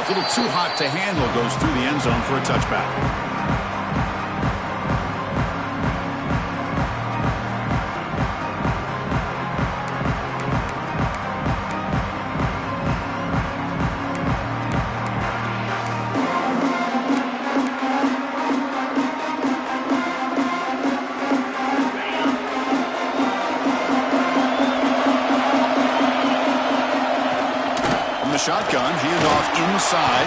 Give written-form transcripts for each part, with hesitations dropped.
handoff, a little too hot to handle, goes through the end zone for a touchback. Shotgun, handoff inside.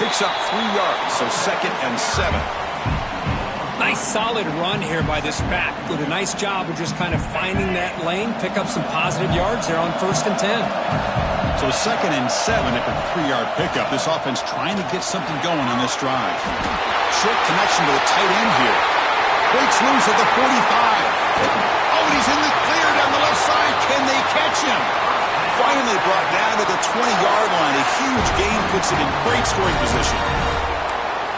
Picks up 3 yards, so 2nd and 7. Nice solid run here by this back. Did a nice job of just kind of finding that lane, pick up some positive yards there on 1st and 10. So 2nd and 7 after the 3-yard pickup. This offense trying to get something going on this drive. Short connection to the tight end here. Breaks loose at the 45. Oh, and he's in the clear down the left side. Can they catch him? Finally brought down to the 20-yard line. A huge gain puts it in great scoring position.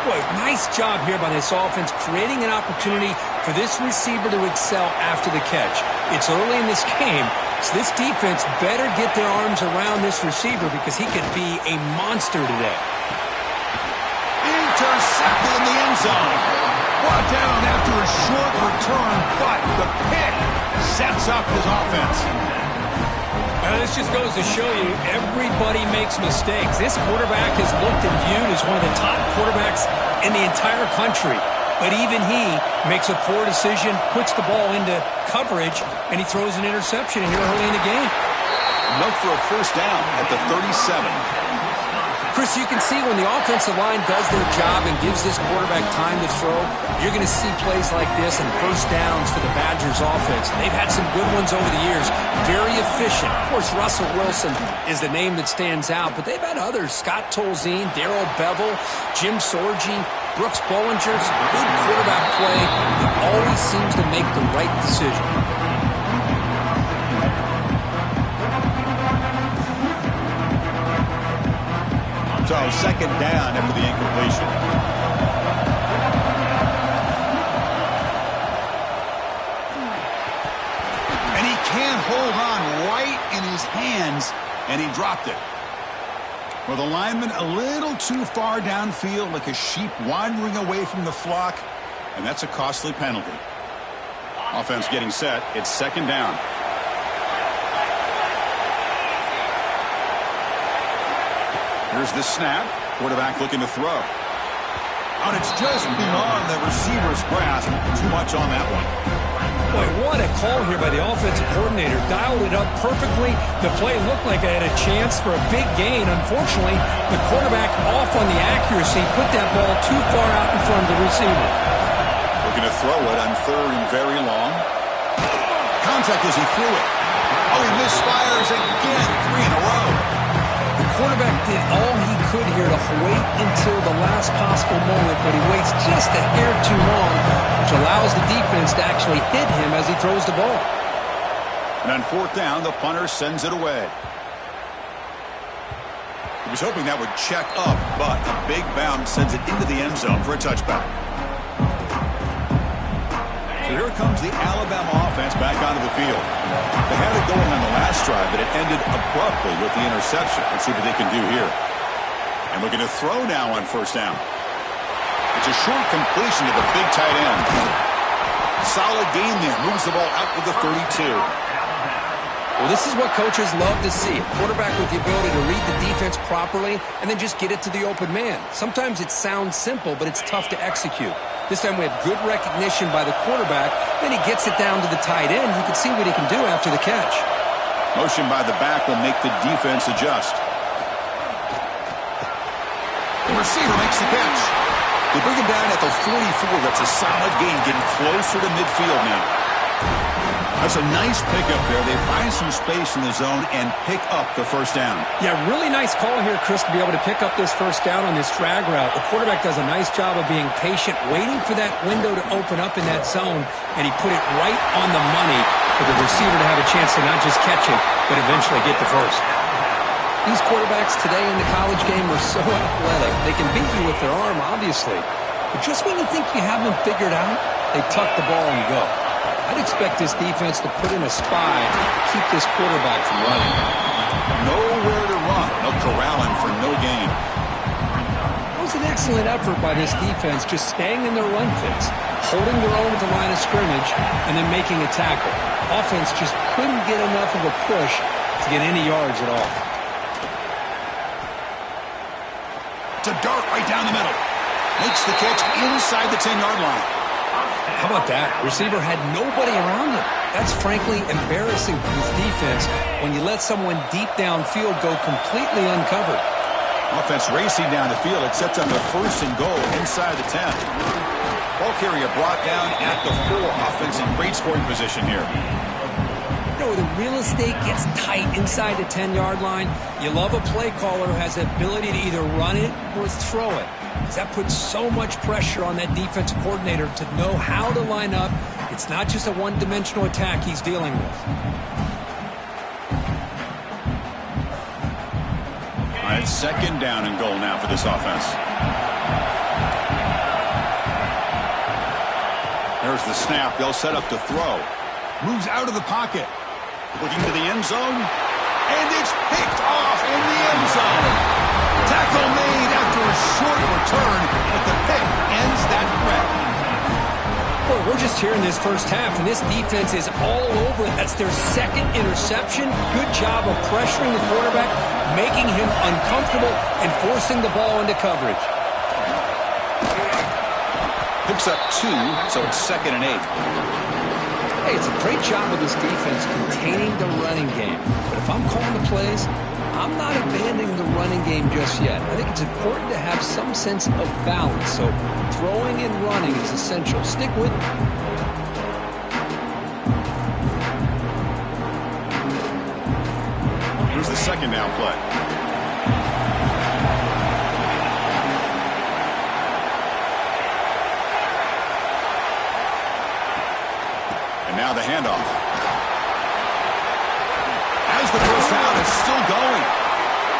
Boy, nice job here by this offense, creating an opportunity for this receiver to excel after the catch. It's early in this game, so this defense better get their arms around this receiver because he could be a monster today. Intercepted in the end zone. Brought down after a short return, but the pick sets up his offense. This just goes to show you, everybody makes mistakes. This quarterback is looked and viewed as one of the top quarterbacks in the entire country. But even he makes a poor decision, puts the ball into coverage, and he throws an interception here early in the game. Enough for a first down at the 37. Chris, you can see when the offensive line does their job and gives this quarterback time to throw, you're going to see plays like this and first downs for the Badgers offense. They've had some good ones over the years. Very efficient. Of course, Russell Wilson is the name that stands out, but they've had others. Scott Tolzien, Darrell Bevel, Jim Sorgi, Brooks Bollinger. Some good quarterback play. He always seems to make the right decision. So 2nd down after the incompletion. And he can't hold on right in his hands, and he dropped it. Well, the lineman a little too far downfield, like a sheep wandering away from the flock, and that's a costly penalty. Offense getting set. It's 2nd down. Here's the snap. Quarterback looking to throw. And it's just beyond the receiver's grasp. Too much on that one. Boy, what a call here by the offensive coordinator. Dialed it up perfectly. The play looked like it had a chance for a big gain. Unfortunately, the quarterback off on the accuracy, put that ball too far out in front of the receiver. Looking to throw it on 3rd and very long. Contact as he threw it. Oh, he misfires again. 3 in a row. The quarterback did all he could here to wait until the last possible moment, but he waits just a hair too long, which allows the defense to actually hit him as he throws the ball. And on 4th down, the punter sends it away. He was hoping that would check up, but a big bounce sends it into the end zone for a touchback. So here comes the Alabama offense back onto the field. They had it going on the last drive, but it ended abruptly with the interception. Let's see what they can do here. And looking to throw now on 1st down. It's a short completion to the big tight end. Solid gain there. Moves the ball out to the 32. Well, this is what coaches love to see. A quarterback with the ability to read the defense properly and then just get it to the open man. Sometimes it sounds simple, but it's tough to execute. This time we have good recognition by the quarterback. Then he gets it down to the tight end. You can see what he can do after the catch. Motion by the back will make the defense adjust. The receiver makes the catch. They bring him down at the 44. That's a solid gain, getting closer to midfield now. That's a nice pickup there. They find some space in the zone and pick up the first down. Yeah, really nice call here, Chris, to be able to pick up this first down on this drag route. The quarterback does a nice job of being patient, waiting for that window to open up in that zone, and he put it right on the money for the receiver to have a chance to not just catch it, but eventually get the first. These quarterbacks today in the college game are so athletic. They can beat you with their arm, obviously. But just when you think you have them figured out, they tuck the ball and go. I'd expect this defense to put in a spy to keep this quarterback from running. Nowhere to run. They'll corral him for no gain. It was an excellent effort by this defense, just staying in their run fits, holding their own at the line of scrimmage, and then making a tackle. Offense just couldn't get enough of a push to get any yards at all. To dart right down the middle. Makes the catch inside the 10-yard line. How about that? Receiver had nobody around him. That's frankly embarrassing for this defense when you let someone deep downfield go completely uncovered. Offense racing down the field. It sets up a 1st and goal inside the 10. Ball carrier brought down at the 4. Offense in great scoring position here. You know, the real estate gets tight inside the 10-yard line. You love a play caller who has the ability to either run it or throw it, because that puts so much pressure on that defensive coordinator to know how to line up. It's not just a one-dimensional attack he's dealing with. All right, 2nd down and goal now for this offense. There's the snap. They'll set up to throw. Moves out of the pocket. Looking to the end zone. And it's picked off in the end zone. Tackle made after a short return, but the pick ends that threat. Boy, we're just here in this first half, and this defense is all over it. That's their 2nd interception. Good job of pressuring the quarterback, making him uncomfortable, and forcing the ball into coverage. Picks up 2, so it's 2nd and 8. Hey, it's a great job of this defense containing the running game. But if I'm calling the plays, I'm not abandoning the running game just yet. I think it's important to have some sense of balance. So throwing and running is essential. Stick with it. Here's the 2nd down play. Now the handoff. As the first down is still going.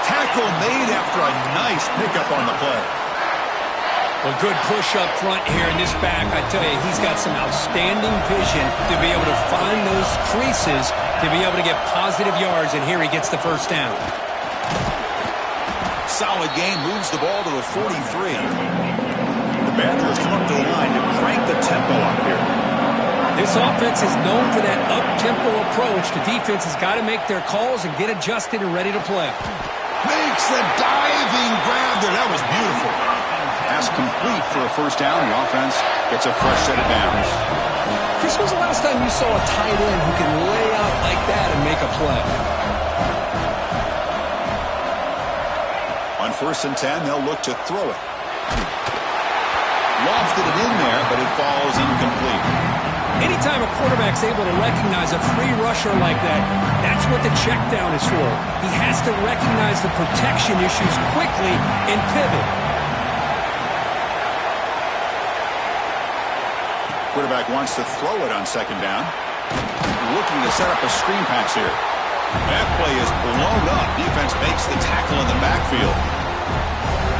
Tackle made after a nice pickup on the play. Well, good push up front here in this back. I tell you, he's got some outstanding vision to be able to find those creases, to be able to get positive yards, and here he gets the first down. Solid game, moves the ball to the 43. The Badgers come up to the line to crank the tempo up here. This offense is known for that up-tempo approach. The defense has got to make their calls and get adjusted and ready to play. Makes the diving grab there. That was beautiful. Pass complete for a first down. The offense gets a fresh set of downs. Chris, when was the last time you saw a tight end who can lay out like that and make a play? On 1st and 10, they'll look to throw it. Lofted it in there, but it falls incomplete. Anytime a quarterback's able to recognize a free rusher like that, that's what the check down is for. He has to recognize the protection issues quickly and pivot. Quarterback wants to throw it on 2nd down. Looking to set up a screen pass here. That play is blown up. Defense makes the tackle in the backfield.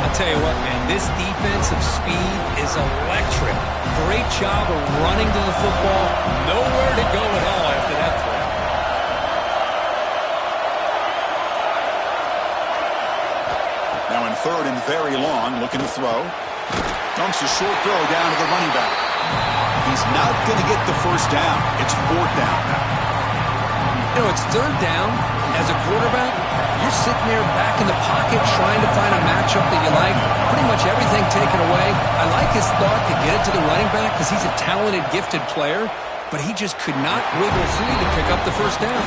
I'll tell you what, man, this defensive speed is electric. Great job of running to the football. Nowhere to go at all after that play. Now in 3rd and very long, looking to throw. Dumps a short throw down to the running back. He's not going to get the first down. It's 4th down now. You know, it's 3rd down. As a quarterback, you're sitting there back in the pocket trying to find a matchup that you like. Pretty much everything taken away. I like his thought to get it to the running back because he's a talented, gifted player, but he just could not wiggle free to pick up the first down.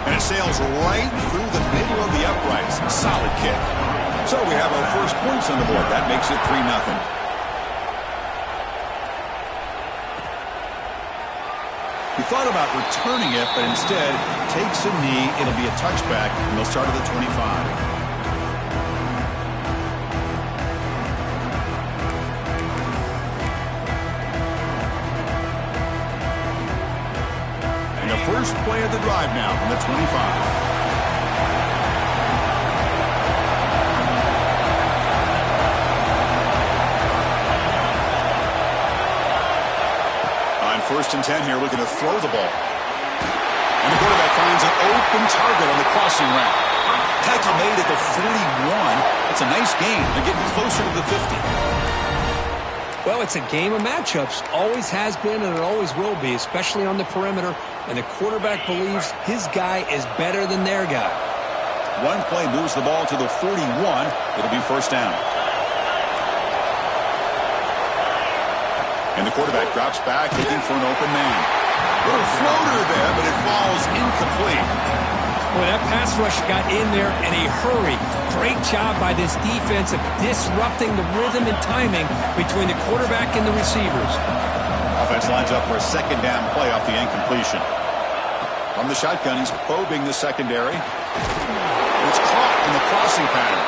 And it sails right through the middle of the uprights. Solid kick. So we have our first points on the board. That makes it 3-0. He thought about returning it, but instead takes a knee. It'll be a touchback, and they'll start at the 25. And the first play of the drive now from the 25. First and 10 here, looking to throw the ball. And the quarterback finds an open target on the crossing route. tackle made at the 41. It's a nice gain. They're getting closer to the 50. Well, it's a game of matchups. Always has been and it always will be, especially on the perimeter. And the quarterback believes his guy is better than their guy. One play moves the ball to the 41. It'll be first down. And the quarterback drops back, looking for an open man. Little floater there, but it falls incomplete. Boy, that pass rush got in there in a hurry. Great job by this defense of disrupting the rhythm and timing between the quarterback and the receivers. Offense lines up for a second down play off the incompletion. From the shotgun, he's probing the secondary. It's caught in the crossing pattern.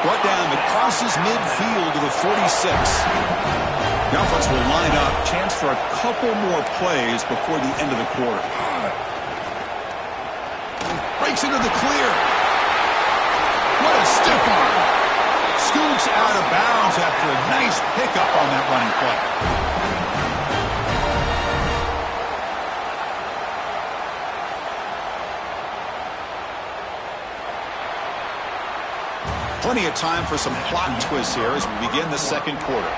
Brought down the crosses midfield to the 46. The offense will line up. Chance for a couple more plays before the end of the quarter. Breaks into the clear. What a stiff arm. Scoots out of bounds after a nice pickup on that running play. Plenty of time for some plot twists here as we begin the second quarter.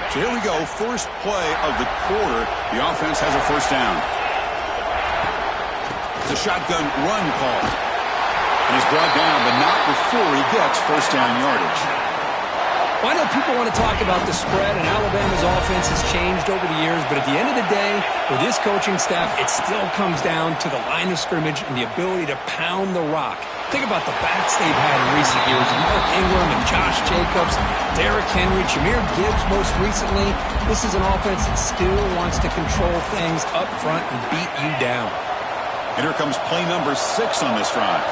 So here we go, first play of the quarter. The offense has a first down. It's a shotgun run call. And he's brought down, but not before he gets first down yardage. Well, I know people want to talk about the spread, and Alabama's offense has changed over the years, but at the end of the day, with this coaching staff, it still comes down to the line of scrimmage and the ability to pound the rock. Think about the backs they've had in recent years. Mark Ingram and Josh Jacobs, Derrick Henry, Jahmyr Gibbs most recently. This is an offense that still wants to control things up front and beat you down. And here comes play number 6 on this drive.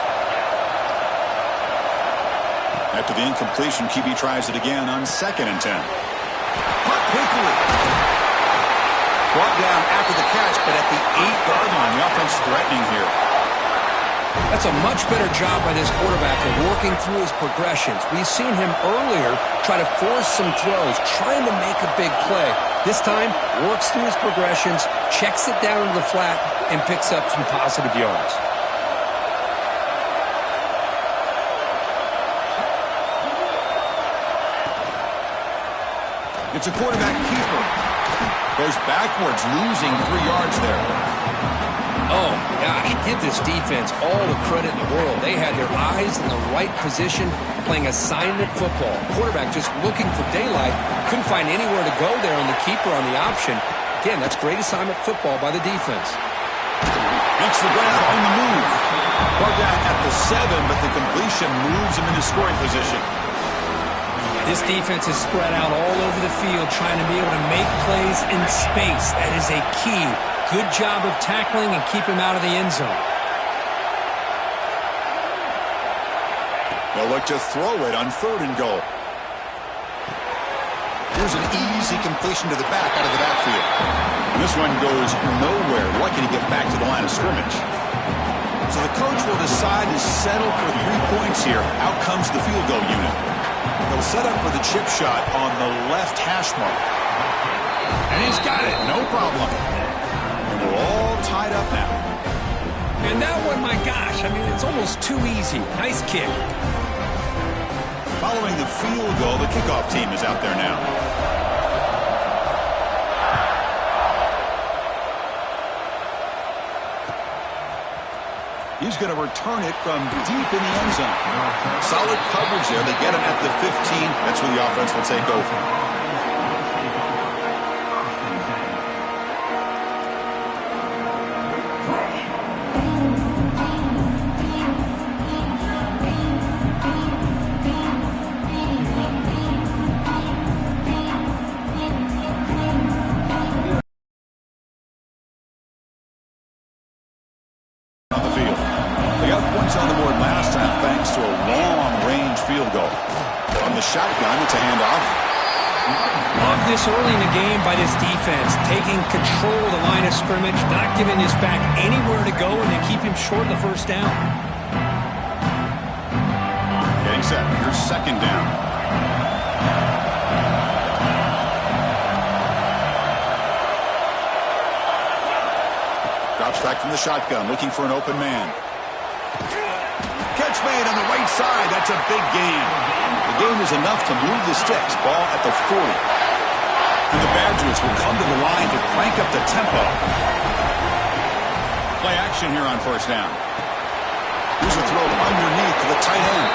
After the incompletion, QB tries it again on 2nd and 10. Caught quickly. Brought down after the catch, but at the 8-yard line, the offense threatening here. That's a much better job by this quarterback of working through his progressions. We've seen him earlier try to force some throws, trying to make a big play. This time, works through his progressions, checks it down to the flat, and picks up some positive yards. It's a quarterback keeper. Goes backwards, losing 3 yards there. Oh, gosh, give this defense all the credit in the world. They had their eyes in the right position, playing assignment football. Quarterback just looking for daylight. Couldn't find anywhere to go there on the keeper on the option. Again, that's great assignment football by the defense. Makes the grab on the move. Brought down at the 7, but the completion moves him into scoring position. This defense is spread out all over the field, trying to be able to make plays in space. That is a key. Good job of tackling and keep him out of the end zone. They'll look to throw it on 3rd and goal. Here's an easy completion to the back out of the backfield. And this one goes nowhere. Lucky to get back to the line of scrimmage. So the coach will decide to settle for 3 points here. Out comes the field goal unit. They'll set up for the chip shot on the left hash mark. And he's got it. No problem. And we're all tied up now. And that one, my gosh, I mean, it's almost too easy. Nice kick. Following the field goal, the kickoff team is out there now. He's going to return it from deep in the end zone. Solid coverage there. They get him at the 15. That's where the offense will take over. On the board last time thanks to a long-range field goal. On the shotgun, it's a handoff. Love this early in the game by this defense, taking control of the line of scrimmage, not giving this back anywhere to go, and then keep him short of the first down. Getting set. Here's 2nd down. Back from the shotgun, looking for an open man. Catch made on the right side. That's a big gain. The gain is enough to move the sticks. Ball at the 40. And the Badgers will come to the line to crank up the tempo. Play action here on first down. Here's a throw underneath to the tight end.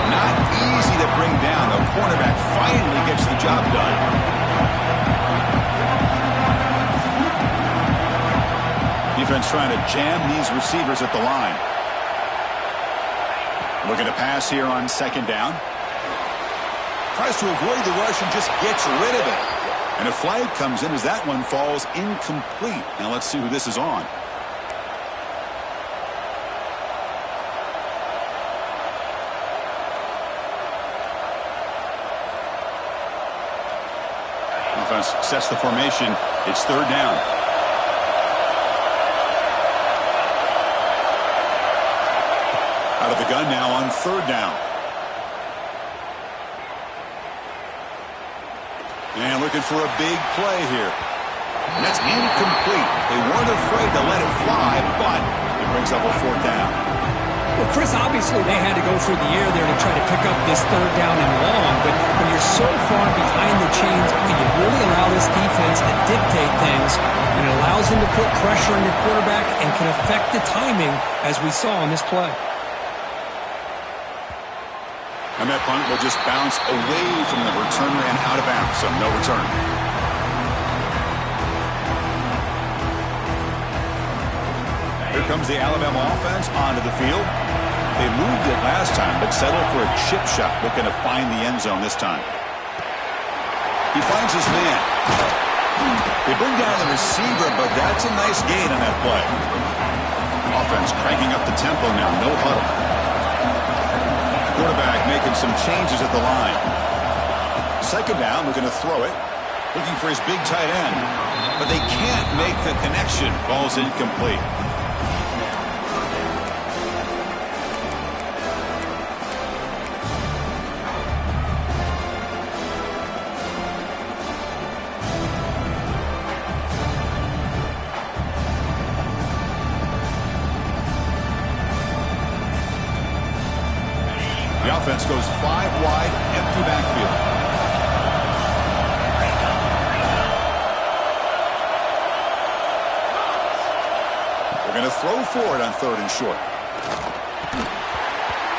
Not easy to bring down. The cornerback finally gets the job done. Defense trying to jam these receivers at the line. Looking to pass here on second down. Tries to avoid the rush and just gets rid of it. And a flag comes in as that one falls incomplete. Now let's see who this is on. Defense sets the formation. It's third down. Out of the gun now on third down. And looking for a big play here. And that's incomplete. They weren't afraid to let it fly, but it brings up a fourth down. Well, Chris, obviously they had to go through the air there to try to pick up this third down and long, but when you're so far behind the chains, you really allow this defense to dictate things, and it allows them to put pressure on your quarterback and can affect the timing, as we saw on this play. And that punt will just bounce away from the return man out of bounds, so no return. Here comes the Alabama offense onto the field. They moved it last time, but settled for a chip shot, looking to find the end zone this time. He finds his man. They bring down the receiver, but that's a nice gain on that play. Offense cranking up the tempo now, no huddle. Quarterback making some changes at the line. Second down, looking to throw it. Looking for his big tight end. But they can't make the connection. Ball's incomplete. The offense goes 5 wide, empty backfield. They're going to throw for it on third and short.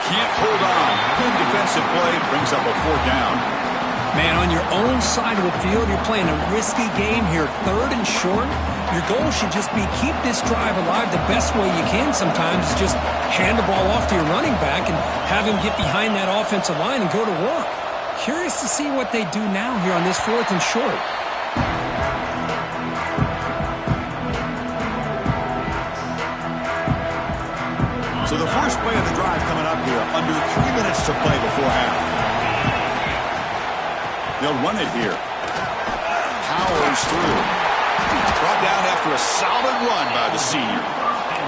Can't hold on. Good defensive play, brings up a fourth down. Man, on your own side of the field, you're playing a risky game here. Third and short. Your goal should just be keep this drive alive the best way you can sometimes. Just hand the ball off to your running back and have him get behind that offensive line and go to work. Curious to see what they do now here on this fourth and short. So the first play of the drive coming up here, under 3 minutes to play before half. They'll run it here. Powers through. Brought down after a solid run by the senior.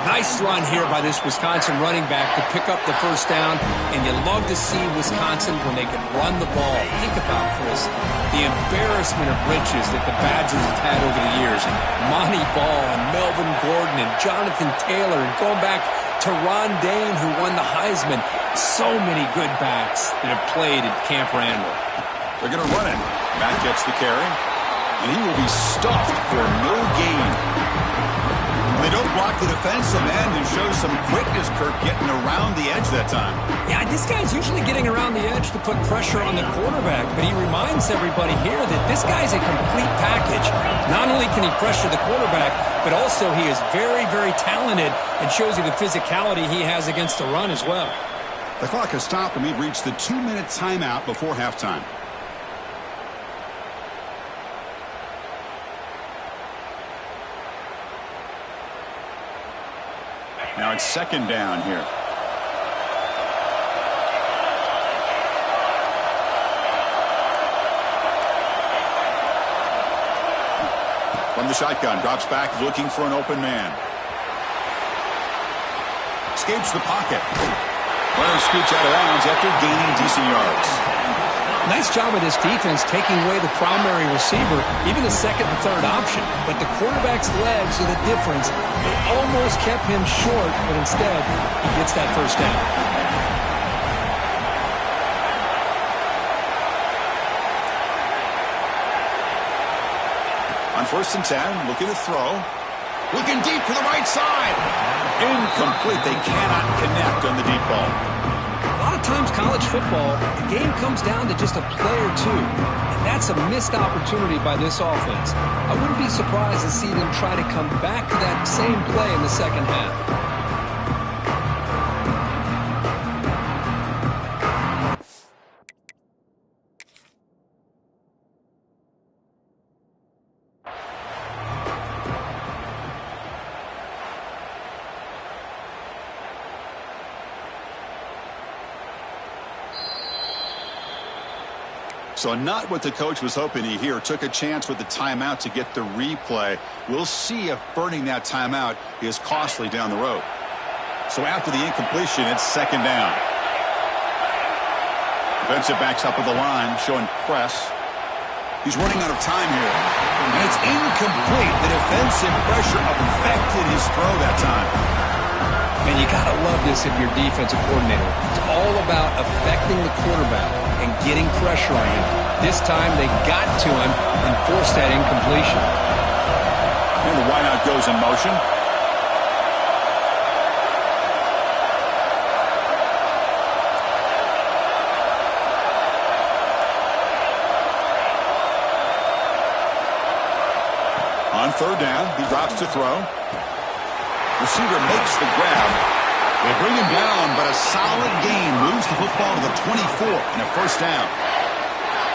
Nice run here by this Wisconsin running back to pick up the first down, and you love to see Wisconsin when they can run the ball. Think about, Chris, the embarrassment of riches that the Badgers have had over the years. Monty Ball and Melvin Gordon and Jonathan Taylor, and going back to Ron Dane, who won the Heisman. So many good backs that have played at Camp Randall. They're going to run it. Matt gets the carry, and he will be stuffed for no gain. They don't block the defensive end and show some quickness, Kirk, getting around the edge that time. Yeah, this guy's usually getting around the edge to put pressure on the quarterback, but he reminds everybody here that this guy's a complete package. Not only can he pressure the quarterback, but also he is very, very talented and shows you the physicality he has against the run as well. The clock has stopped, and we've reached the 2-minute timeout before halftime. Now it's second down here. From the shotgun, drops back looking for an open man. Escapes the pocket. Runner scoots out of bounds after gaining decent yards. Nice job of this defense taking away the primary receiver, even the second and third option. But the quarterback's legs are the difference. They almost kept him short, but instead, he gets that first down. On 1st and 10, looking to throw. Looking deep for the right side. Incomplete. They cannot connect on the deep ball. A lot of times college football, the game comes down to just a play or two. And that's a missed opportunity by this offense. I wouldn't be surprised to see them try to come back to that same play in the second half. So not what the coach was hoping to hear. Took a chance with the timeout to get the replay. We'll see if burning that timeout is costly down the road. So after the incompletion, it's 2nd down. Defensive backs up with the line, showing press. He's running out of time here. And it's incomplete. The defensive pressure affected his throw that time. And you got to love this if you're defensive coordinator. It's all about affecting the quarterback and getting pressure on him. This time they got to him and forced that incompletion. And the wideout goes in motion. On 3rd down, he drops to throw. Receiver makes the grab. They bring him down, but a solid gain moves the football to the 24 and a 1st down.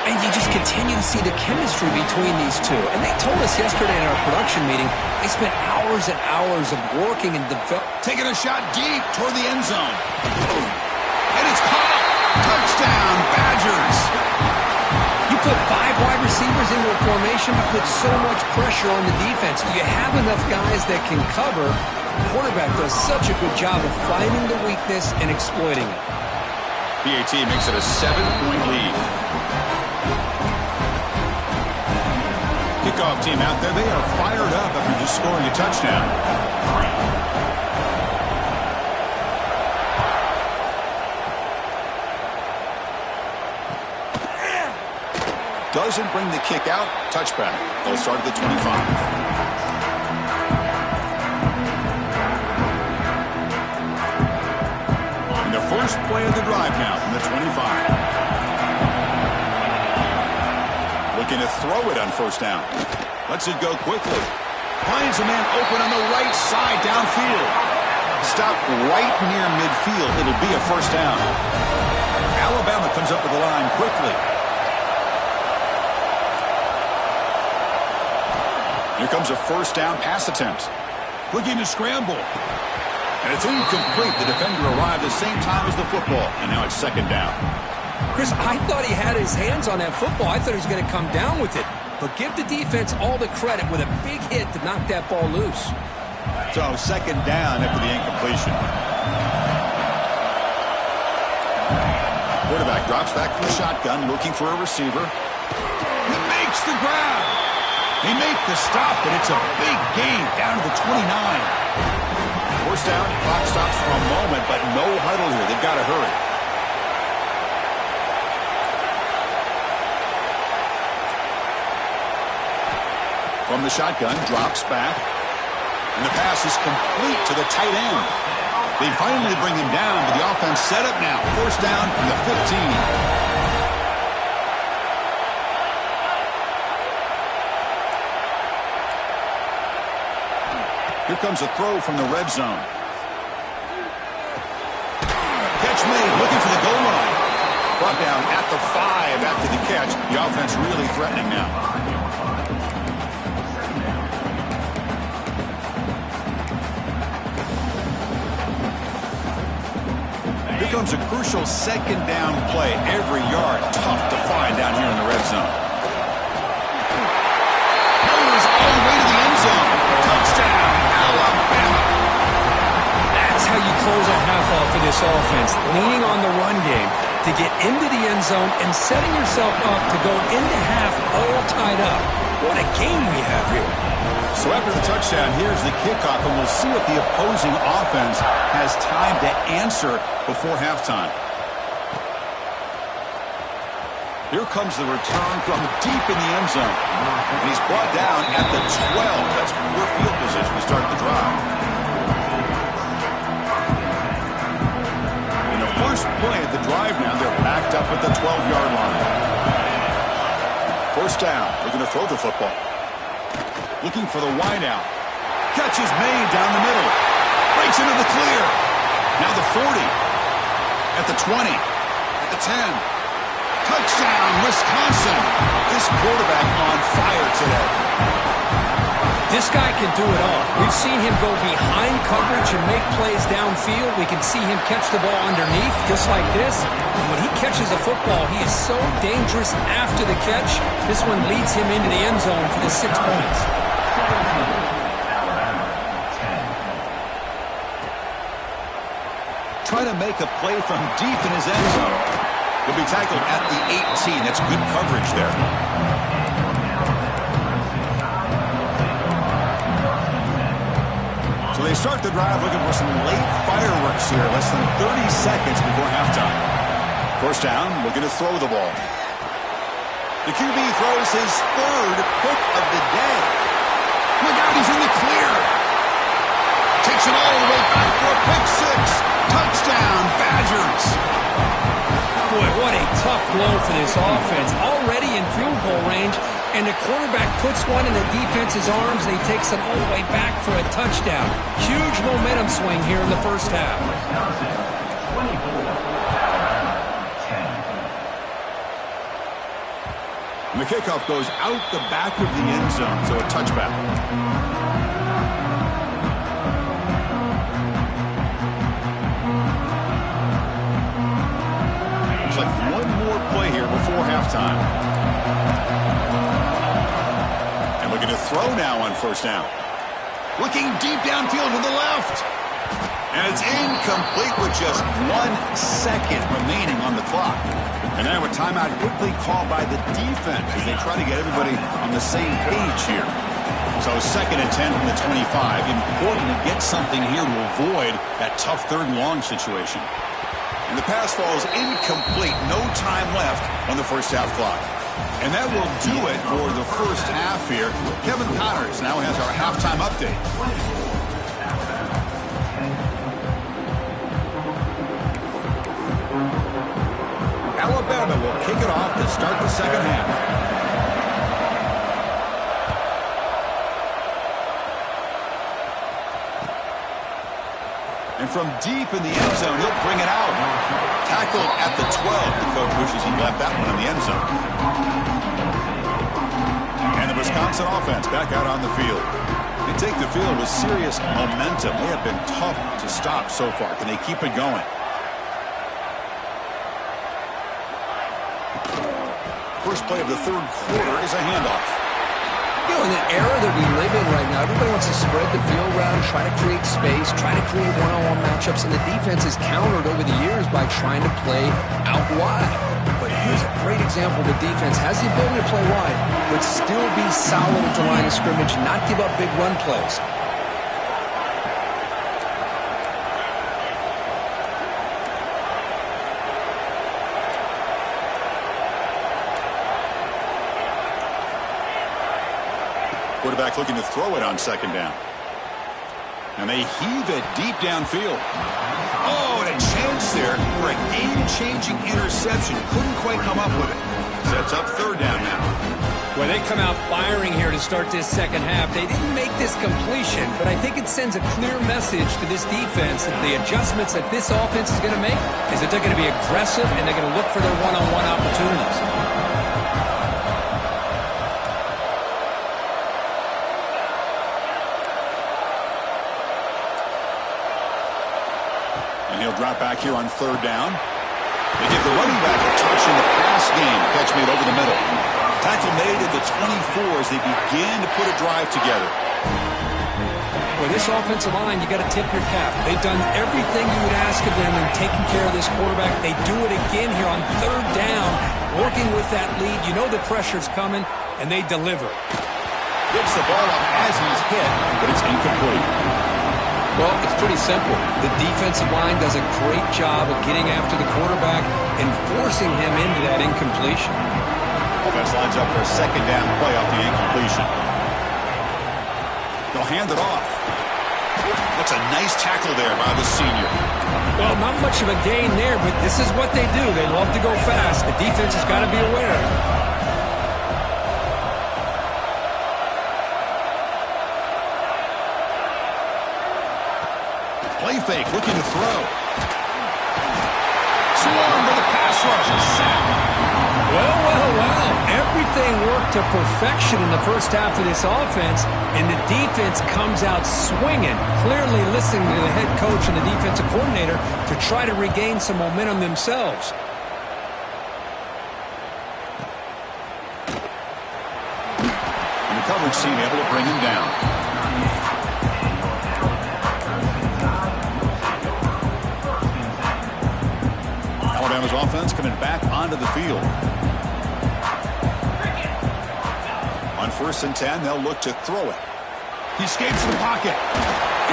And you just continue to see the chemistry between these two. And they told us yesterday in our production meeting, they spent hours and hours of working and developing. Taking a shot deep toward the end zone. And it's caught. Touchdown, Badgers. You put 5 wide receivers into a formation, you put so much pressure on the defense. Do you have enough guys that can cover? The quarterback does such a good job of finding the weakness and exploiting it. BAT makes it a 7-point lead. Kickoff team out there, they are fired up after just scoring a touchdown. Doesn't bring the kick out. Touchback. They'll start at the 25. And the first play of the drive now from the 25. Looking to throw it on 1st down. Lets it go quickly. Finds a man open on the right side downfield. Stop right near midfield. It'll be a 1st down. Alabama comes up with the line quickly. Here comes a 1st down pass attempt. Looking to scramble. And it's incomplete. The defender arrived at the same time as the football. And now it's 2nd down. Chris, I thought he had his hands on that football. I thought he was going to come down with it. But give the defense all the credit with a big hit to knock that ball loose. So 2nd down after the incompletion. Quarterback drops back from the shotgun, looking for a receiver. He makes the grab. He makes the stop, but it's a big gain down to the 29. 1st down, clock stops for a moment, but no huddle here. They've got to hurry. From the shotgun, drops back. And the pass is complete to the tight end. They finally bring him down, but the offense set up now. 1st down from the 15. Here comes a throw from the red zone. Catch made, looking for the goal line. Brought down at the 5 after the catch. The offense really threatening now. Here comes a crucial 2nd down play. Every yard tough to find down here in the red zone. Goes all the way to the end zone. Touchdown, Alabama. That's how you close a half off of this offense. Leaning on the run game. to get into the end zone and setting yourself up to go into half all tied up. What a game we have here. So after the touchdown, here's the kickoff, and we'll see what the opposing offense has time to answer before halftime. Here comes the return from deep in the end zone. And he's brought down at the 12. That's poor field position to start the drive. In the first play of the drive now, they're backed up at the 12-yard line. First down, they're going to throw the football. Looking for the wideout. Catch is made down the middle. Breaks into the clear. Now the 40. At the 20. At the 10. Touchdown, Wisconsin. This quarterback on fire today. This guy can do it all. We've seen him go behind coverage and make plays downfield. We can see him catch the ball underneath, just like this. And when he catches a football, he is so dangerous after the catch. This one leads him into the end zone for the 6 points. Try to make a play from deep in his end zone. He'll be tackled at the 18. That's good coverage there. So they start the drive looking for some late fireworks here. Less than 30 seconds before halftime. First down, looking to throw the ball. The QB throws his third pick of the day. Look out, he's in the clear. Takes it all the way back for a pick six. Touchdown, Badgers. Boy, what a tough blow for this offense. Already in field goal range, and the quarterback puts one in the defense's arms, and he takes it all the way back for a touchdown. Huge momentum swing here in the first half. And the kickoff goes out the back of the end zone, so a touchback. Like one more play here before halftime. And looking to throw now on first down. Looking deep downfield to the left. And it's incomplete with just 1 second remaining on the clock. And now a timeout quickly called by the defense as they try to get everybody on the same page here. So 2nd and 10 from the 25. Important to get something here to avoid that tough 3rd and long situation. And the pass falls incomplete. No time left on the first half clock. And that will do it for the first half here. Kevin Connors now has our halftime update. Alabama will kick it off to start the second half. And from deep in the end zone, he'll bring it out. Tackled at the 12. The coach wishes he left that one in the end zone. And the Wisconsin offense back out on the field. They take the field with serious momentum. They have been tough to stop so far. Can they keep it going? First play of the 3rd quarter is a handoff. You know, in the era that we live in right now, everybody wants to spread the field around, try to create space, try to create one-on-one matchups, and the defense is countered over the years by trying to play out wide. But here's a great example. The defense has the ability to play wide, but still be solid at the line of scrimmage, not give up big run plays. Quarterback looking to throw it on second down. And they heave it deep downfield. Oh, and a chance there for a game-changing interception. Couldn't quite come up with it. Sets up 3rd down now. When they come out firing here to start this second half, they didn't make this completion, but I think it sends a clear message to this defense that the adjustments that this offense is going to make is that they're going to be aggressive and they're going to look for their one-on-one opportunities. He'll drop back here on 3rd down. They give the running back a touch in the pass game. Catch made over the middle. Tackle made at the 24 as they begin to put a drive together. Well, this offensive line, you got to tip your cap. They've done everything you would ask of them in taking care of this quarterback. They do it again here on third down, working with that lead. You know the pressure's coming, and they deliver. Gets the ball up as he's hit, but it's incomplete. Well, it's pretty simple. The defensive line does a great job of getting after the quarterback and forcing him into that incompletion. Offense lines up for a second down play off the incompletion. They'll hand it off. That's a nice tackle there by the senior. Well, not much of a gain there, but this is what they do. They love to go fast. The defense has got to be aware. Play fake, looking to throw. Swarmed by the pass rush. Sack. Well. Everything worked to perfection in the first half of this offense, and the defense comes out swinging, clearly listening to the head coach and the defensive coordinator to try to regain some momentum themselves. And the coverage team able to bring him down. Alabama's offense coming back onto the field. On 1st and 10, they'll look to throw it. He escapes the pocket.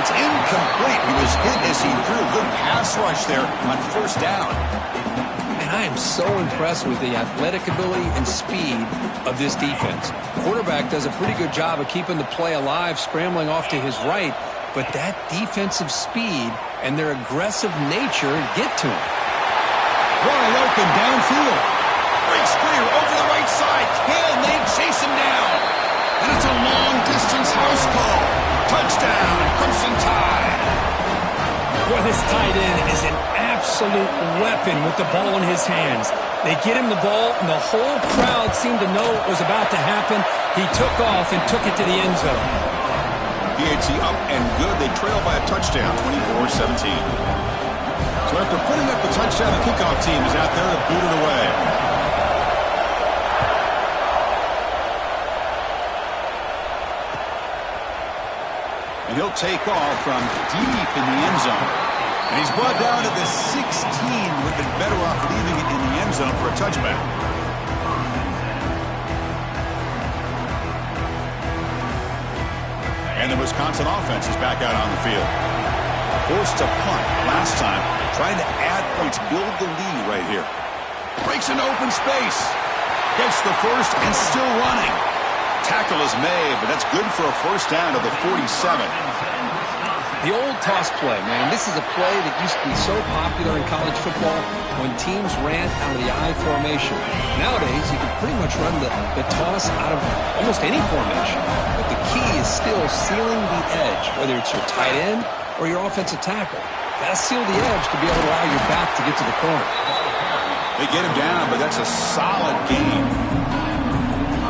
It's incomplete. He was hit as he threw. Good pass rush there on 1st down. And I am so impressed with the athletic ability and speed of this defense. The quarterback does a pretty good job of keeping the play alive, scrambling off to his right, but that defensive speed and their aggressive nature get to him. Wide open downfield. Breaks clear over the right side. Can they chase him down? And it's a long-distance house call. Touchdown, Crimson Tide. Well, this tight end is an absolute weapon with the ball in his hands. They get him the ball, and the whole crowd seemed to know what was about to happen. He took off and took it to the end zone. PAT up and good. They trail by a touchdown, 24-17. So after putting up a touchdown, the kickoff team is out there to boot it away. And he'll take off from deep in the end zone. And he's brought down to the 16. Would have been better off leaving it in the end zone for a touchback. And the Wisconsin offense is back out on the field. Forced to punt last time, trying to add points, build the lead right here. Breaks into open space. Gets the first and still running. Tackle is made, but that's good for a 1st down to the 47. The old toss play, man. This is a play that used to be so popular in college football when teams ran out of the I formation. Nowadays, you can pretty much run the toss out of almost any formation. But the key is still sealing the edge, whether it's your tight end or your offensive tackle. Got to seal the edge to be able to allow your back to get to the corner. They get him down, but that's a solid game.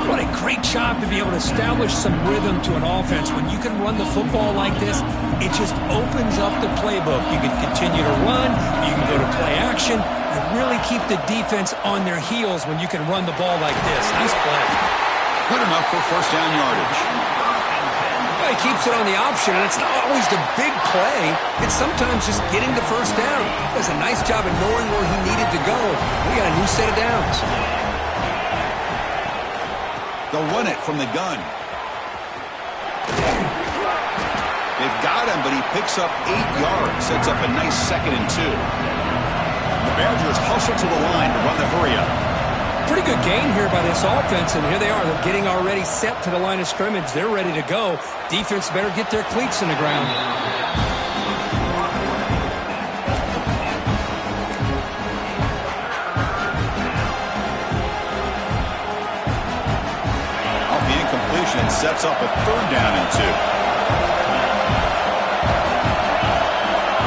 What a great job to be able to establish some rhythm to an offense. When you can run the football like this, it just opens up the playbook. You can continue to run, you can go to play action, and really keep the defense on their heels when you can run the ball like this. Nice play. Good enough for 1st down yardage. Well, he keeps it on the option, and it's not always the big play. It's sometimes just getting the 1st down. He does a nice job of knowing where he needed to go. We got a new set of downs. They'll run it from the gun. They've got him, but he picks up 8 yards. Sets up a nice 2nd and 2. The Badgers hustle to the line to run the hurry-up. Pretty good gain here by this offense, and here they are. They're getting already set to the line of scrimmage. They're ready to go. Defense better get their cleats in the ground. And sets up a 3rd down and 2.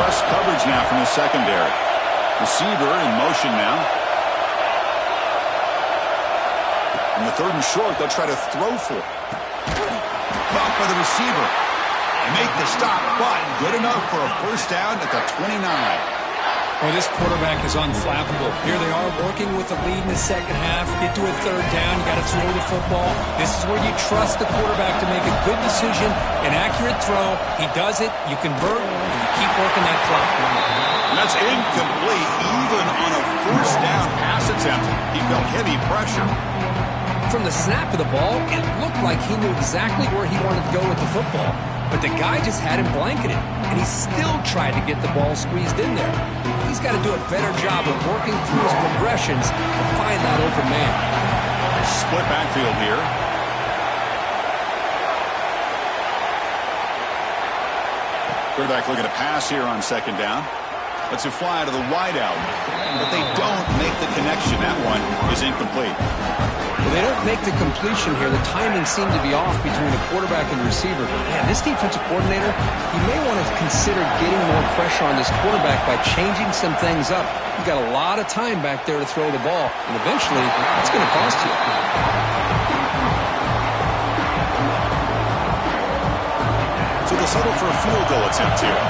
Press coverage now from the secondary. Receiver in motion now. In the 3rd and short, they'll try to throw for it. Caught by the receiver. They make the stop, but good enough for a 1st down at the 29. Well, this quarterback is unflappable. Here they are working with the lead in the second half. Get to a third down. You got to throw the football. This is where you trust the quarterback to make a good decision, an accurate throw. He does it, you convert, and you keep working that clock. And that's incomplete, even on a first down pass attempt. He felt heavy pressure. From the snap of the ball, it looked like he knew exactly where he wanted to go with the football. But the guy just had him blanketed, and he still tried to get the ball squeezed in there. He's got to do a better job of working through his progressions to find that open man. Split backfield here. Quarterback looking to pass here on second down. Lets it fly to the wideout, but they don't make the connection. That one is incomplete. Well, they don't make the completion here. The timing seemed to be off between the quarterback and the receiver. Man, this defensive coordinator, he may want to consider getting more pressure on this quarterback by changing some things up. You've got a lot of time back there to throw the ball, and eventually it's going to cost you. So they'll settle for a field goal attempt here.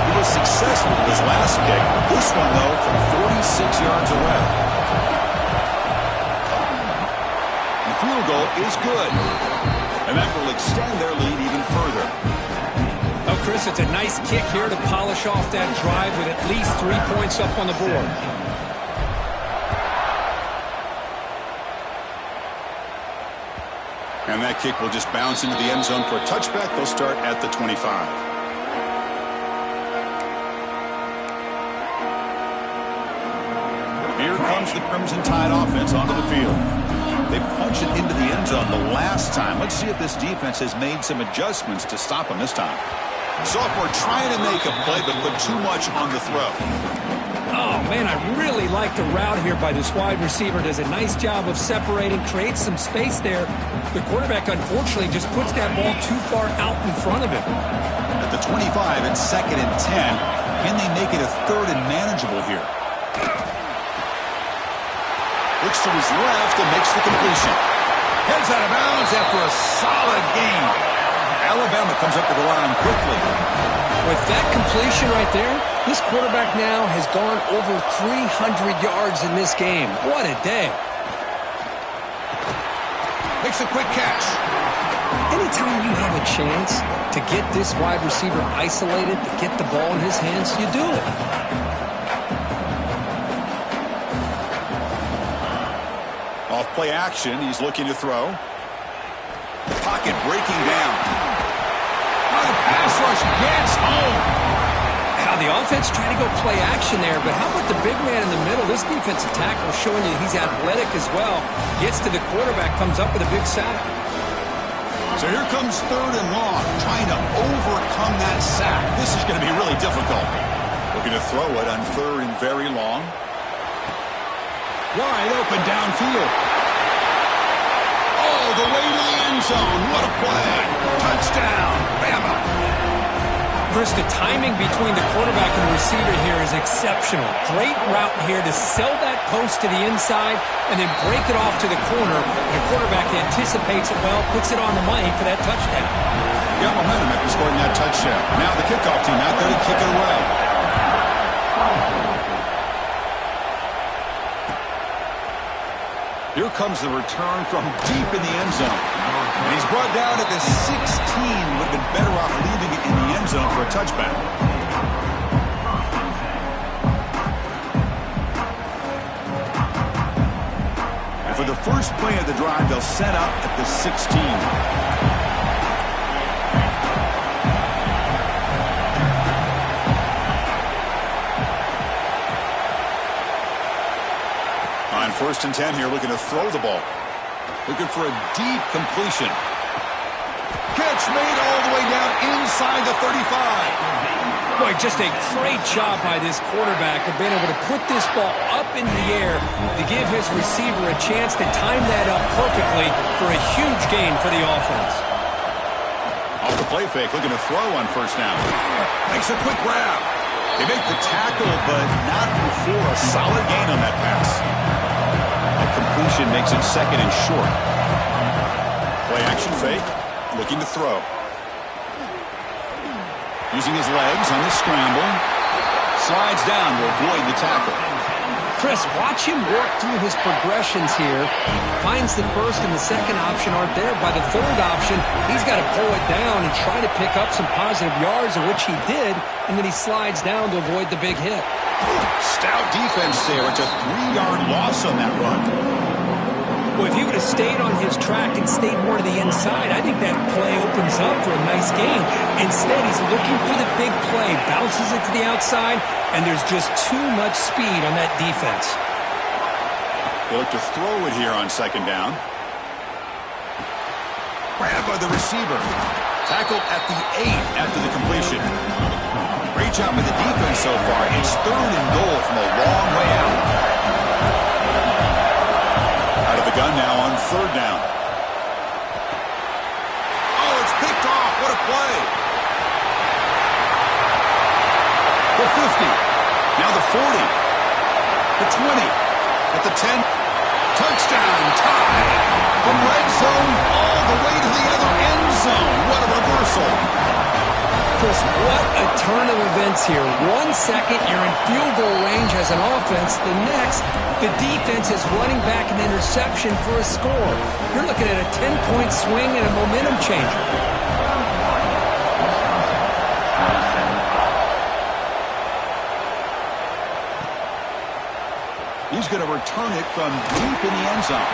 He was successful with his last kick. This one, though, from 46 yards away. Field goal is good, and that will extend their lead even further. Oh, Chris, it's a nice kick here to polish off that drive with at least 3 points up on the board. And that kick will just bounce into the end zone for a touchback. They'll start at the 25. Here comes the Crimson Tide offense onto the field. They punch it into the end zone the last time. Let's see if this defense has made some adjustments to stop them this time. Sophomore trying to make a play, but put too much on the throw. Oh, man, I really like the route here by this wide receiver. Does a nice job of separating, creates some space there. The quarterback, unfortunately, just puts that ball too far out in front of him. At the 25, it's 2nd and 10. Can they make it a 3rd and manageable here? Looks to his left and makes the completion. Heads out of bounds after a solid gain. Alabama comes up to the line quickly. With that completion right there, this quarterback now has gone over 300 yards in this game. What a day. Makes a quick catch. Anytime you have a chance to get this wide receiver isolated, to get the ball in his hands, you do it. Off play action, he's looking to throw. Pocket breaking down. Now the pass rush gets home. Now the offense trying to go play action there, but how about the big man in the middle? This defensive tackle showing you he's athletic as well. Gets to the quarterback, comes up with a big sack. So here comes 3rd and long, trying to overcome that sack. This is going to be really difficult. Looking to throw it on 3rd and very long. Wide open downfield. All the way to the end zone. What a play. Touchdown, Bama. Chris, the timing between the quarterback and the receiver here is exceptional. Great route here to sell that post to the inside and then break it off to the corner. The quarterback anticipates it well, puts it on the money for that touchdown. Got momentum after scoring that touchdown. Now the kickoff team out there to kick it away. Here comes the return from deep in the end zone. And he's brought down at the 16. Would have been better off leaving it in the end zone for a touchback. And for the first play of the drive, they'll set up at the 16. On 1st and 10 here, looking to throw the ball. Looking for a deep completion. Catch made all the way down inside the 35. Boy, just a great job by this quarterback of being able to put this ball up in the air to give his receiver a chance to time that up perfectly for a huge gain for the offense. Off the play fake, looking to throw on 1st down. Makes a quick grab. They make the tackle, but not before a solid gain on that pass. That completion makes it 2nd and short. Play action fake, looking to throw. Using his legs on the scramble. slides down to avoid the tackle. Chris, watch him work through his progressions here. Finds the first and the second option aren't there. By the third option, he's got to pull it down and try to pick up some positive yards, of which he did, and then he slides down to avoid the big hit. Stout defense there. It's a 3-yard loss on that run. Well, if he would have stayed on his track and stayed more to the inside, I think that play opens up for a nice gain. Instead, he's looking for the big play, bounces it to the outside, and there's just too much speed on that defense. They look to throw it here on second down. Grabbed by the receiver. Tackled at the 8 after the completion. Great job by the defense so far. It's 3rd and goal from a long way out. Out of the gun now on 3rd down. Oh, it's picked off. What a play. The 50. Now the 40. The 20. At the 10. Touchdown. Tie. From red zone all the way to the other end zone. What a reversal. Chris, what a turn of events here. 1 second, you're in field goal range as an offense. The next, the defense is running back an interception for a score. You're looking at a 10-point swing and a momentum changer. He's going to return it from deep in the end zone.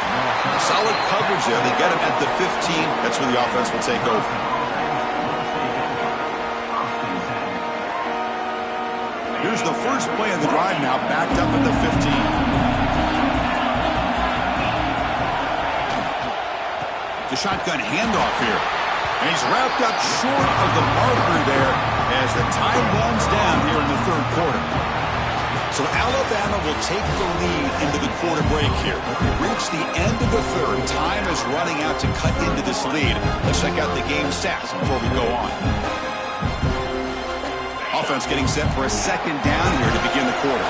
Solid coverage there. They get him at the 15. That's where the offense will take over. Here's the first play of the drive now, backed up at the 15. The shotgun handoff here. And he's wrapped up short of the marker there as the time runs down here in the 3rd quarter. So Alabama will take the lead into the quarter break here. We've reached the end of the 3rd. Time is running out to cut into this lead. Let's check out the game stats before we go on. Offense getting set for a 2nd down here to begin the quarter.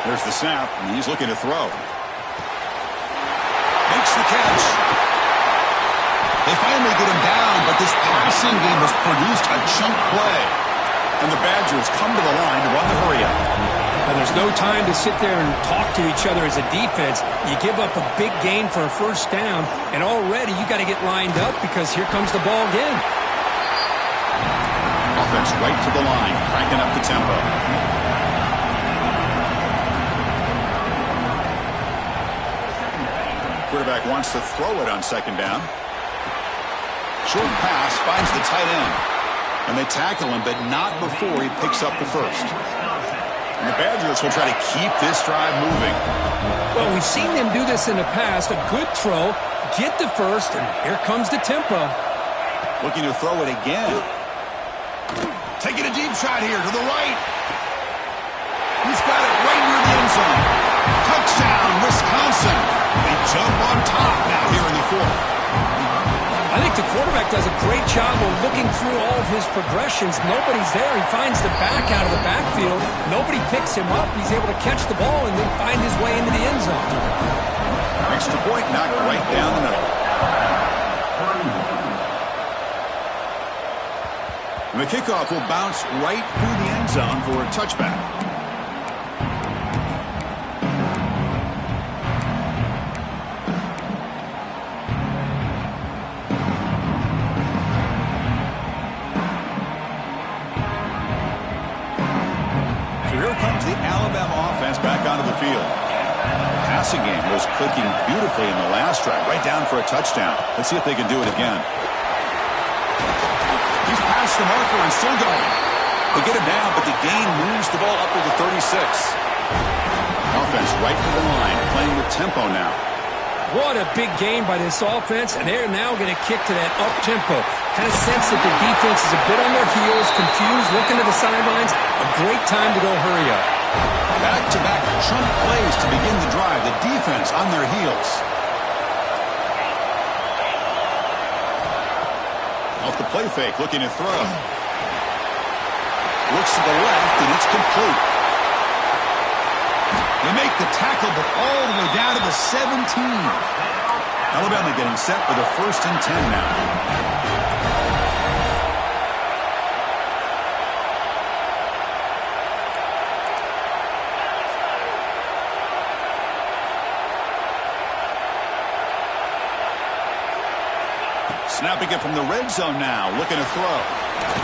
There's the snap, and he's looking to throw. Makes the catch. They finally get him down, but this passing game has produced a chunk play. And the Badgers come to the line to run the hurry-up. And there's no time to sit there and talk to each other as a defense. You give up a big gain for a 1st down, and already you got to get lined up because here comes the ball again. Offense right to the line, cranking up the tempo. Quarterback wants to throw it on 2nd down. Short pass finds the tight end. And they tackle him, but not before he picks up the 1st. And the Badgers will try to keep this drive moving. Well, we've seen them do this in the past. A good throw, get the 1st, and here comes the tempo. Looking to throw it again. Taking a deep shot here to the right. He's got it right near the end zone. Touchdown, Wisconsin. They jump on top now here in the 4th. I think the quarterback does a great job of looking through all of his progressions. Nobody's there. He finds the back out of the backfield. Nobody picks him up. He's able to catch the ball and then find his way into the end zone. Extra point knocked right down the middle. And the kickoff will bounce right through the end zone for a touchback. Passing game was clicking beautifully in the last drive, right down for a touchdown. Let's see if they can do it again. He's past the marker and still going. They get him down, but the gain moves the ball up to the 36. Offense right to the line, playing with tempo now. What a big game by this offense, and they're now going to kick to that up-tempo. Kind of sense that the defense is a bit on their heels, confused, looking to the sidelines. A great time to go hurry up. Back-to-back chunk plays to begin the drive. The defense on their heels. Off the play fake, looking to throw. Looks to the left, and it's complete. They make the tackle, but all the way down to the 17. Alabama getting set for the 1st and 10 now. Snapping it from the red zone now. Looking to throw.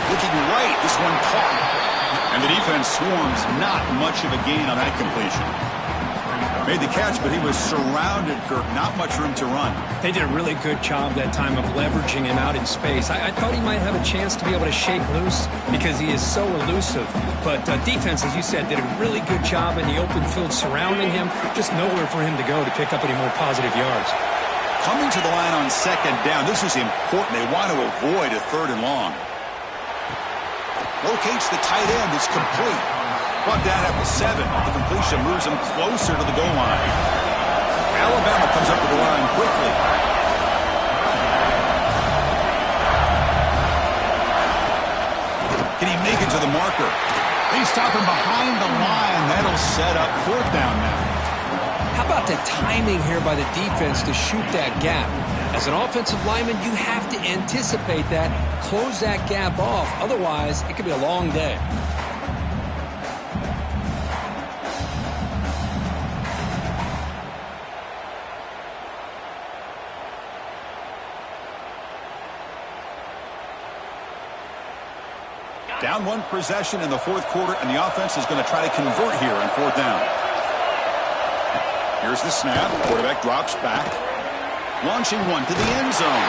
Looking right. This one caught. And the defense swarms. Not much of a gain on that completion. Made the catch, but he was surrounded, Kirk. Not much room to run. They did a really good job that time of leveraging him out in space. I thought he might have a chance to be able to shake loose because he is so elusive. But defense, as you said, did a really good job in the open field surrounding him. Just nowhere for him to go to pick up any more positive yards. Coming to the line on second down. This is important. They want to avoid a 3rd and long. Locates the tight end. It's complete. Brought down at the 7. The completion moves him closer to the goal line. Alabama comes up to the line quickly. Can he make it to the marker? They stop him behind the line. That'll set up 4th down now. How about the timing here by the defense to shoot that gap? As an offensive lineman, you have to anticipate that, close that gap off. Otherwise, it could be a long day. Down 1 possession in the 4th quarter, and the offense is going to try to convert here on 4th down. Here's the snap. Quarterback drops back. Launching one to the end zone.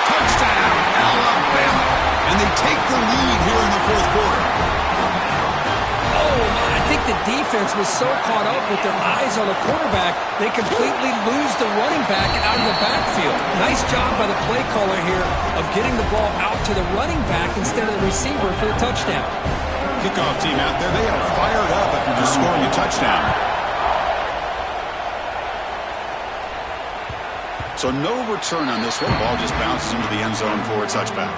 Touchdown, Alabama. And they take the lead here in the 4th quarter. Oh, man, I think the defense was so caught up with their eyes on the quarterback, they completely lose the running back out of the backfield. Nice job by the play caller here of getting the ball out to the running back instead of the receiver for the touchdown. Kickoff team out there, they are fired up after just scoring a touchdown. So no return on this one. Ball just bounces into the end zone for a touchback.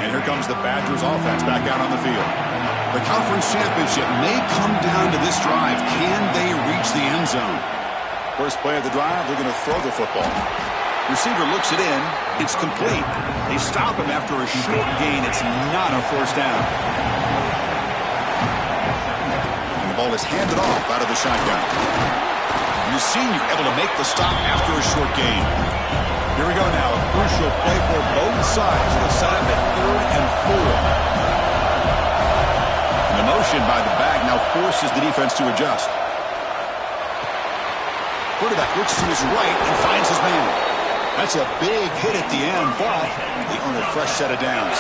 And here comes the Badgers offense back out on the field. The conference championship may come down to this drive. Can they reach the end zone? First play of the drive, they're going to throw the football. Receiver looks it in. It's complete. They stop him after a short gain. It's not a 1st down. And the ball is handed off out of the shotgun. The senior able to make the stop after a short gain. Here we go now. A crucial play for both sides. They'll set up at 3rd and 4. And the motion by the back now forces the defense to adjust. Quarterback looks to his right and finds his man. That's a big hit at the end, but they earn a fresh set of downs.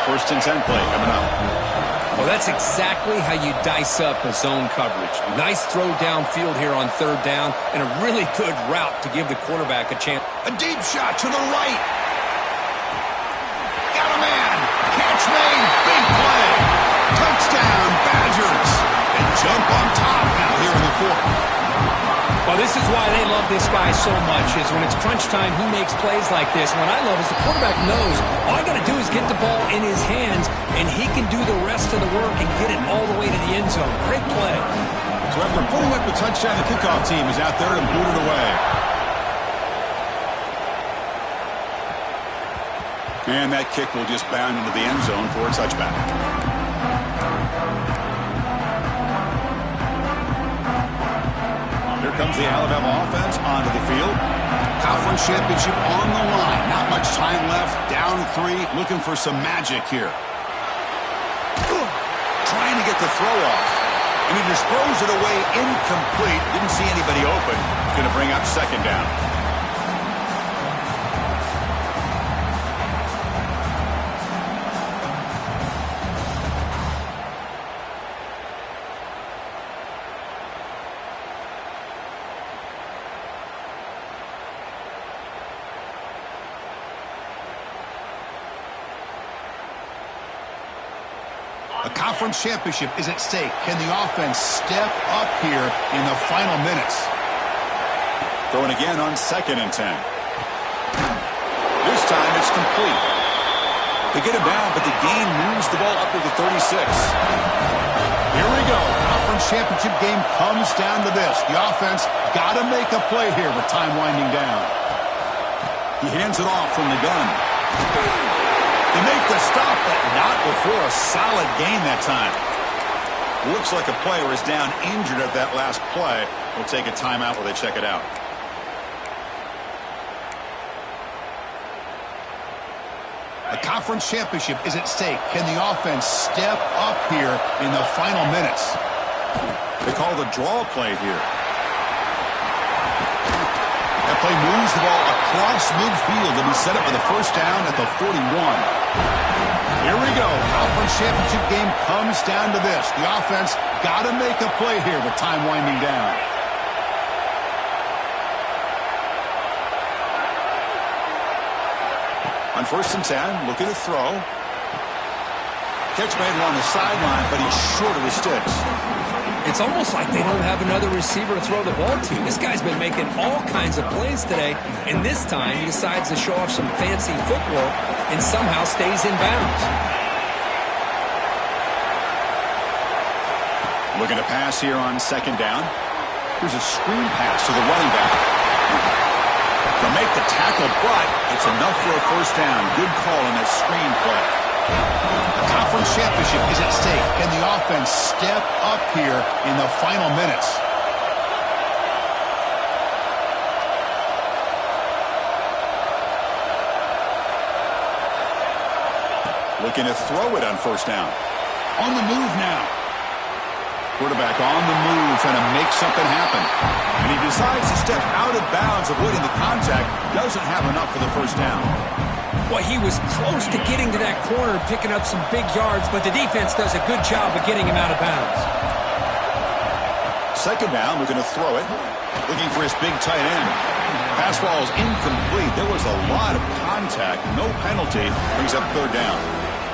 1st and 10 play coming up. Well, that's exactly how you dice up a zone coverage. Nice throw downfield here on 3rd down, and a really good route to give the quarterback a chance. A deep shot to the right. Got a man. Catch made. Big play. Touchdown, Badgers. And jump on top now here in the 4th. Well, this is why they love this guy so much, is when it's crunch time, he makes plays like this. What I love is the quarterback knows all I got to do is get the ball in his hands, and he can do the rest of the work and get it all the way to the end zone. Great play. So after pulling up the touchdown, the kickoff team is out there and booted away. And that kick will just bound into the end zone for a touchback. Here comes the Alabama offense onto the field. Conference championship on the line. Not much time left. Down 3. Looking for some magic here. Trying to get the throw off. And he just throws it away incomplete. Didn't see anybody open. Going to bring up 2nd down. A conference championship is at stake. Can the offense step up here in the final minutes? Throwing again on 2nd and 10. This time it's complete. They get him down, but the gain moves the ball up to the 36. Here we go. Conference championship game comes down to this. The offense got to make a play here with time winding down. He hands it off from the gun. They make the stop, but not before a solid gain that time. Looks like a player is down injured at that last play. We'll take a timeout while they check it out. Conference championship is at stake. Can the offense step up here in the final minutes? They call the draw play here. That play moves the ball across midfield and be set up for the first down at the 41. Here we go. Conference championship game comes down to this. The offense got to make a play here with time winding down. On 1st and 10, looking to throw. Catch made along the sideline, but he's short of the sticks. It's almost like they don't have another receiver to throw the ball to. This guy's been making all kinds of plays today, and this time he decides to show off some fancy footwork and somehow stays in bounds. Looking to pass here on 2nd down. Here's a screen pass to the running back. To make the tackle, but it's enough for a first down. Good call on that screen play. The conference championship is at stake. Can the offense step up here in the final minutes? Looking to throw it on 1st down. On the move now. Quarterback on the move, trying to make something happen. And he decides to step out of bounds, avoiding the contact. Doesn't have enough for the first down. Well, he was close to getting to that corner, picking up some big yards, but the defense does a good job of getting him out of bounds. 2nd down, looking to throw it. Looking for his big tight end. Pass ball is incomplete. There was a lot of contact. No penalty. Brings up 3rd down.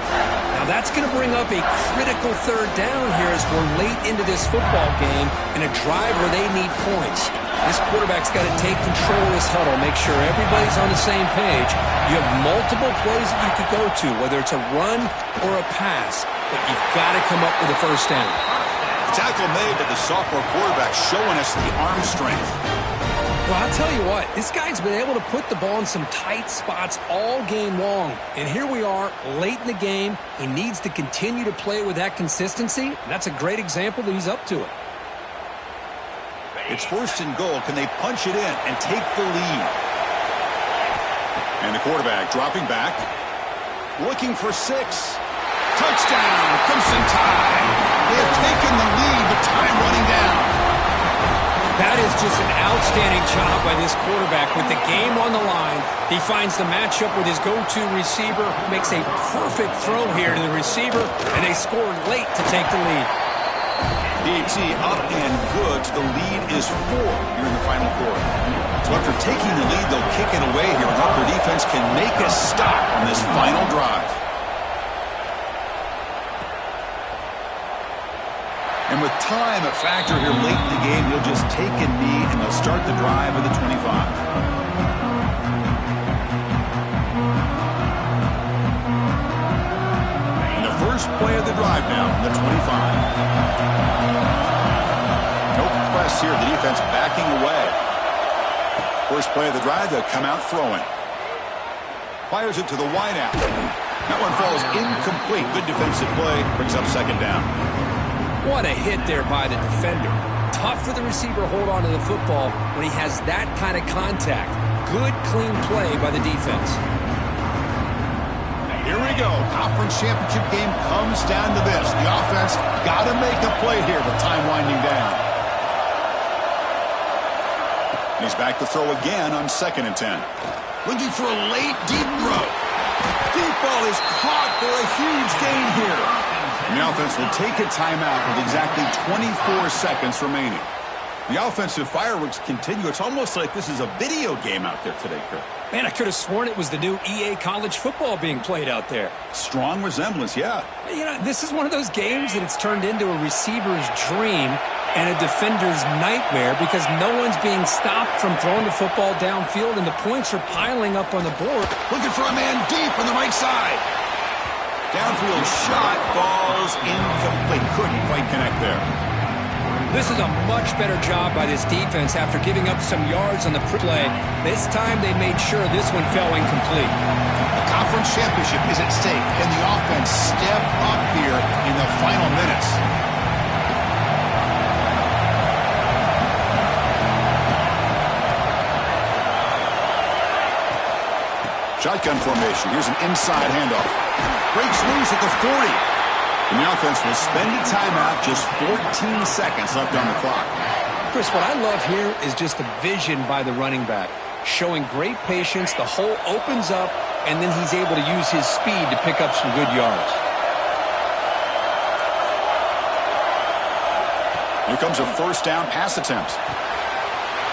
Now that's going to bring up a critical 3rd down here as we're late into this football game in a drive where they need points. This quarterback's got to take control of this huddle, make sure everybody's on the same page. You have multiple plays that you could go to, whether it's a run or a pass, but you've got to come up with a first down. Tackle made, but the sophomore quarterback showing us the arm strength. Well, I'll tell you what, this guy's been able to put the ball in some tight spots all game long. And here we are, late in the game. He needs to continue to play with that consistency. And that's a great example that he's up to it. It's 1st and goal. Can they punch it in and take the lead? And the quarterback dropping back. Looking for 6. Touchdown, Crimson Tide. They have taken the lead, but time running down. That is just an outstanding job by this quarterback. With the game on the line, he finds the matchup with his go-to receiver, makes a perfect throw here to the receiver, and they scored late to take the lead. DT up and good. The lead is 4 here in the final quarter. So after taking the lead, they'll kick it away here and hope their defense can make a stop on this final drive. And with time a factor here late in the game, he'll just take a knee and they'll start the drive at the 25. And the first play of the drive now from the 25. No press here. The defense backing away. First play of the drive, they'll come out throwing. Fires it to the wideout. That one falls incomplete. Good defensive play. Brings up 2nd down. What a hit there by the defender. Tough for the receiver to hold on to the football when he has that kind of contact. Good, clean play by the defense. Here we go. Conference championship game comes down to this. The offense got to make a play here with time winding down. And he's back to throw again on 2nd and 10. Looking for a late deep throw. Deep ball is caught for a huge gain here. And the offense will take a timeout with exactly 24 seconds remaining. The offensive fireworks continue. It's almost like this is a video game out there today, Kirk. Man, I could have sworn it was the new EA college football being played out there. Strong resemblance, yeah. You know, this is one of those games that it's turned into a receiver's dream and a defender's nightmare because no one's being stopped from throwing the football downfield and the points are piling up on the board. Looking for a man deep on the right side. Downfield shot falls incomplete. Couldn't quite connect there. This is a much better job by this defense after giving up some yards on the play. This time they made sure this one fell incomplete. The conference championship is at stake. Can the offense step up here in the final minutes? Shotgun formation. Here's an inside handoff. Breaks loose at the 40. And the offense will spend a timeout, just 14 seconds left on the clock. Chris, what I love here is just the vision by the running back. Showing great patience, the hole opens up, and then he's able to use his speed to pick up some good yards. Here comes a first down pass attempt.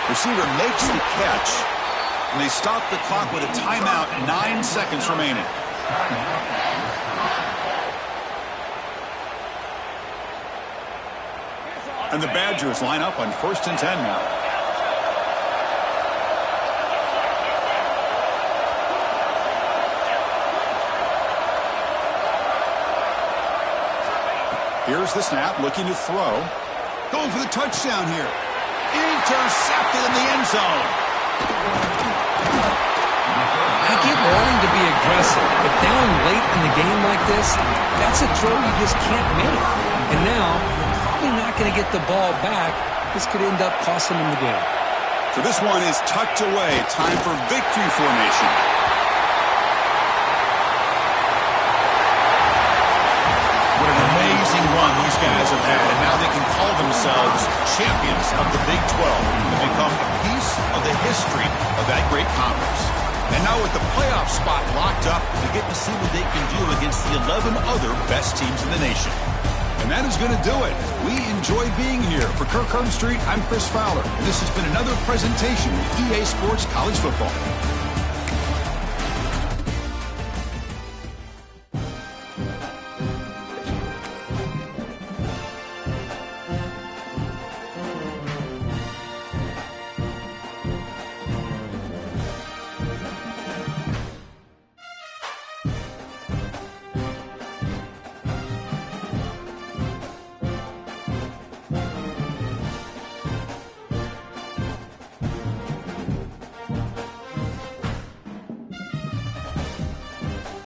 Receiver makes the catch, and they stop the clock with a timeout, 9 seconds remaining. And the Badgers line up on 1st and 10 now. Here's the snap, looking to throw. Going for the touchdown here. Intercepted in the end zone. I get wanting to be aggressive, but down late in the game like this, that's a throw you just can't make. And now, probably not going to get the ball back. This could end up costing him the game. So this one is tucked away. Time for victory formation. What an amazing run these guys have had, and now they can call themselves champions of the Big 12 and become a piece of the history of that great conference. And now with the playoff spot locked up, we get to see what they can do against the 11 other best teams in the nation. And that is going to do it. We enjoy being here. For Kirk Street, I'm Chris Fowler, and this has been another presentation of EA Sports College Football.